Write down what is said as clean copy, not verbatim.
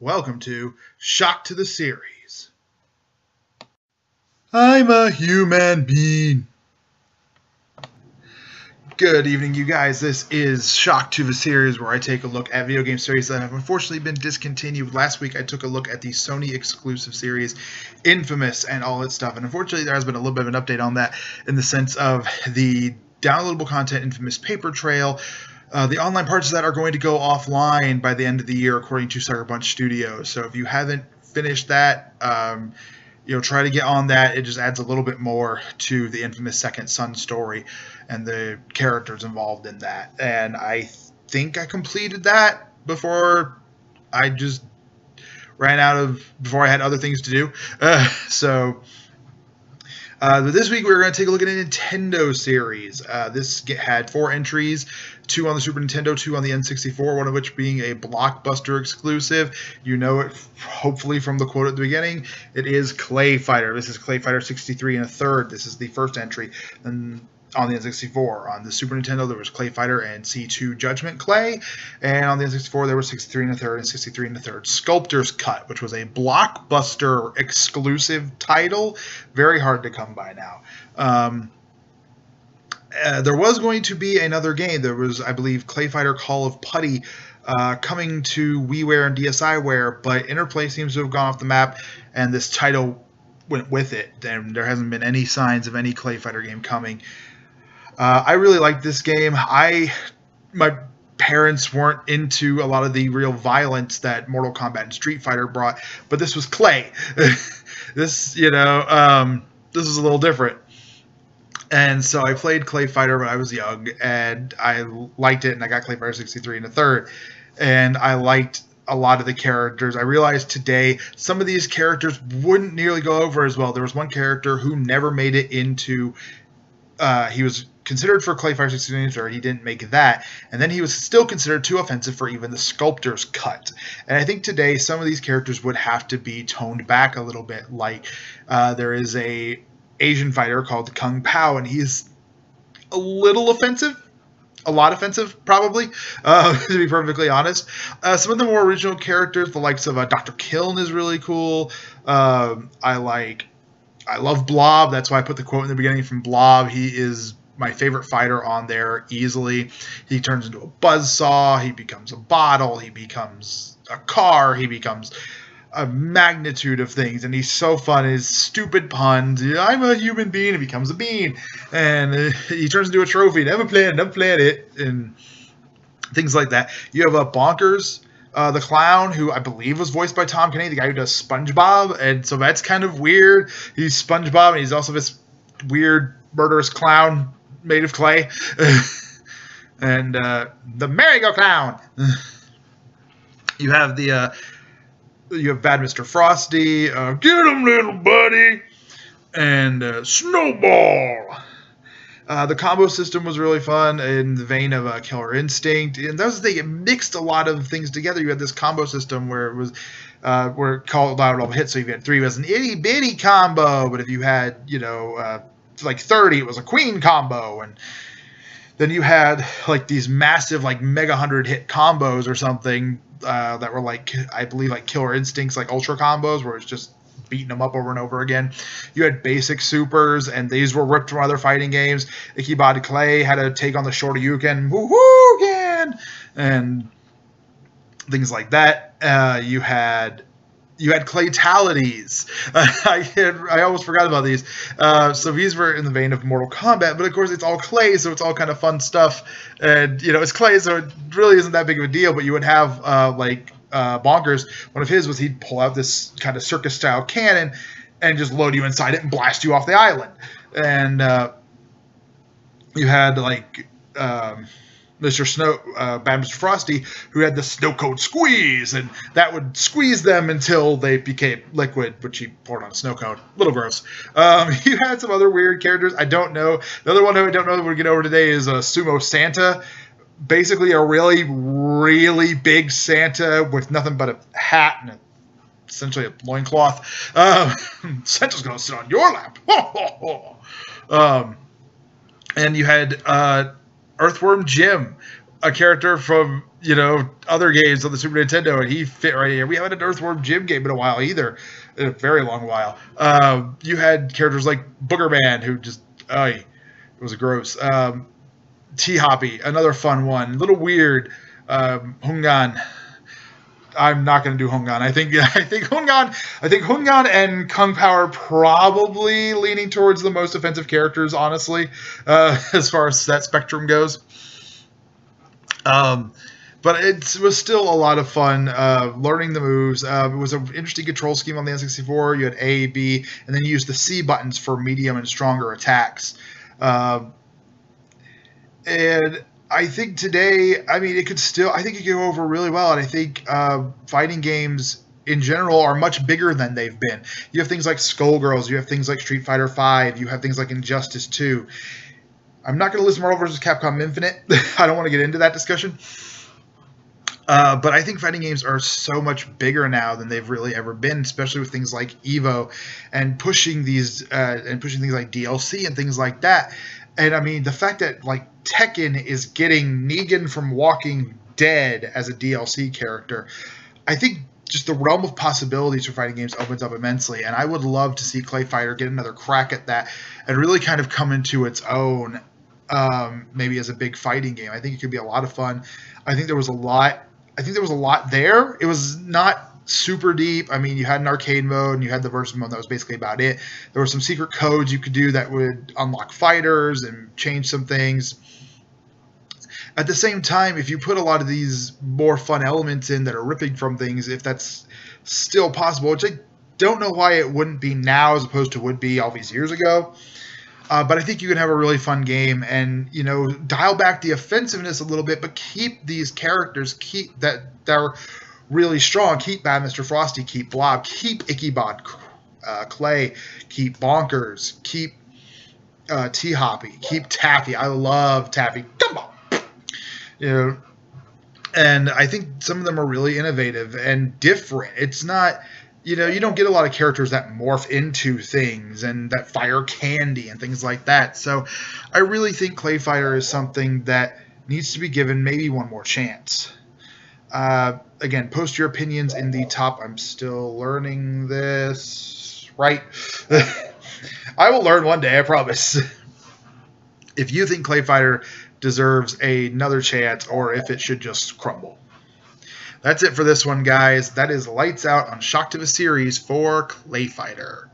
Welcome to Shock to the Series. I'm a human being. Good evening, you guys. This is Shock to the Series, where I take a look at video game series that have unfortunately been discontinued. Last week, I took a look at the Sony exclusive series, Infamous, and all its stuff. And unfortunately, there has been a little bit of an update on that in the sense of the downloadable content, Infamous Paper Trail. The online parts of that are going to go offline by the end of the year, according to Sucker Punch Studios. So if you haven't finished that, try to get on that. It just adds a little bit more to the Infamous Second Son story and the characters involved in that. And I think I completed that before I just before I had other things to do. This week we're going to take a look at a Nintendo series. This had 4 entries, 2 on the Super Nintendo, 2 on the N64, one of which being a Blockbuster exclusive. You know it hopefully from the quote at the beginning. It is Clayfighter. This is Clayfighter 63 1/3. This is the first entry. And on the N64. On the Super Nintendo, there was Clayfighter and C2 Judgment Clay. And on the N64, there was 63 1/3 and 63 1/3 Sculptor's Cut, which was a Blockbuster exclusive title. Very hard to come by now. There was going to be another game. There was, I believe, Clayfighter Call of Putty coming to WiiWare and DSiWare, but Interplay seems to have gone off the map, and this title went with it. And there hasn't been any signs of any Clayfighter game coming. I really liked this game. My parents weren't into a lot of the real violence that Mortal Kombat and Street Fighter brought, but this was Clay. This was a little different. And so I played Clayfighter when I was young, and I liked it, and I got Clayfighter 63 1/3, and I liked a lot of the characters. I realized today some of these characters wouldn't nearly go over as well. There was one character who never made it into... he was considered for Clayfighter 63 1/3. He didn't make that. And then he was still considered too offensive for even the Sculptor's Cut. And I think today some of these characters would have to be toned back a little bit. Like there is a Asian fighter called Kung Pao, and he's a little offensive. A lot offensive, probably, to be perfectly honest. Some of the more original characters, the likes of Dr. Kiln is really cool. I love Blob. That's why I put the quote in the beginning from Blob. He is my favorite fighter on there easily. He turns into a buzzsaw. He becomes a bottle. He becomes a car. He becomes a magnitude of things. And he's so fun. His stupid puns. I'm a human being. He becomes a bean. And he turns into a trophy. Never planned it. And things like that. You have Bonkers. The clown, who I believe was voiced by Tom Kenny, the guy who does SpongeBob, and so that's kind of weird. He's SpongeBob, and he's also this weird, murderous clown made of clay. And the Merry-Go Clown. You have Bad Mr. Frosty, Get him, little buddy, and Snowball. The combo system was really fun in the vein of Killer Instinct, and that was the thing. It mixed a lot of things together. You had this combo system where it was where it called out all the hits. So if you had 3, it was an itty bitty combo, but if you had like 30, it was a queen combo, and then you had like these massive like mega 100 hit combos or something that were like, I believe, like Killer Instincts, like ultra combos, where it's just beating them up over and over again. You had basic supers, and these were ripped from other fighting games. Ikebod Clay had to take on the Shoryuken, Woohooken, and things like that. You had Claytalities. I almost forgot about these. So these were in the vein of Mortal Kombat, but of course it's all clay, so it's all kind of fun stuff. And it's clay, so it really isn't that big of a deal. But you would have Bonkers. One of his was he'd pull out this kind of circus-style cannon and just load you inside it and blast you off the island. And you had Bad Mr. Frosty, who had the snow cone squeeze, and that would squeeze them until they became liquid, which he poured on a snow cone. A little gross. You had some other weird characters. I don't know. The other one who I don't know that we'll get over today is Sumo Santa. Basically a really, really big Santa with nothing but a hat and essentially a loincloth. Santa's going to sit on your lap. And you had Earthworm Jim, a character from, other games on the Super Nintendo, and he fit right here. We haven't had an Earthworm Jim game in a while either, in a very long while. You had characters like Booger Man, who just, it was gross. T-Hoppy, another fun one. A little weird. Hungan. I'm not going to do Hungan. I think Hungan and Kung Pao are probably leaning towards the most offensive characters, honestly, as far as that spectrum goes. But it was still a lot of fun learning the moves. It was an interesting control scheme on the N64. You had A, B, and then you used the C buttons for medium and stronger attacks. And I think today, I think it could go over really well. And I think fighting games in general are much bigger than they've been. You have things like Skullgirls. You have things like Street Fighter V. You have things like Injustice 2. I'm not going to list Marvel vs. Capcom Infinite. I don't want to get into that discussion. But I think fighting games are so much bigger now than they've really ever been, especially with things like Evo and pushing things like DLC and things like that. And I mean, the fact that like Tekken is getting Negan from Walking Dead as a DLC character, I think just the realm of possibilities for fighting games opens up immensely. And I would love to see Clayfighter get another crack at that and really kind of come into its own, maybe as a big fighting game. I think it could be a lot of fun. I think there was a lot there. It was not super deep. I mean, you had an arcade mode and you had the versus mode. That was basically about it. There were some secret codes you could do that would unlock fighters and change some things. At the same time, if you put a lot of these more fun elements in that are ripping from things, if that's still possible, which I don't know why it wouldn't be now as opposed to would be all these years ago. But I think you can have a really fun game and, dial back the offensiveness a little bit, but keep these characters, keep that are really strong. Keep Bad Mr. Frosty, keep Blob, keep Ichabod Clay, keep Bonkers, keep T-Hoppy, keep Taffy. I love Taffy. Come on. And I think some of them are really innovative and different. It's not... you don't get a lot of characters that morph into things and that fire candy and things like that. So I really think Clayfighter is something that needs to be given maybe one more chance. Again, post your opinions in the top. I'm still learning this, right? I will learn one day, I promise. If you think Clayfighter deserves another chance or if it should just crumble. That's it for this one, guys. That is lights out on Shock to the Series for Clayfighter.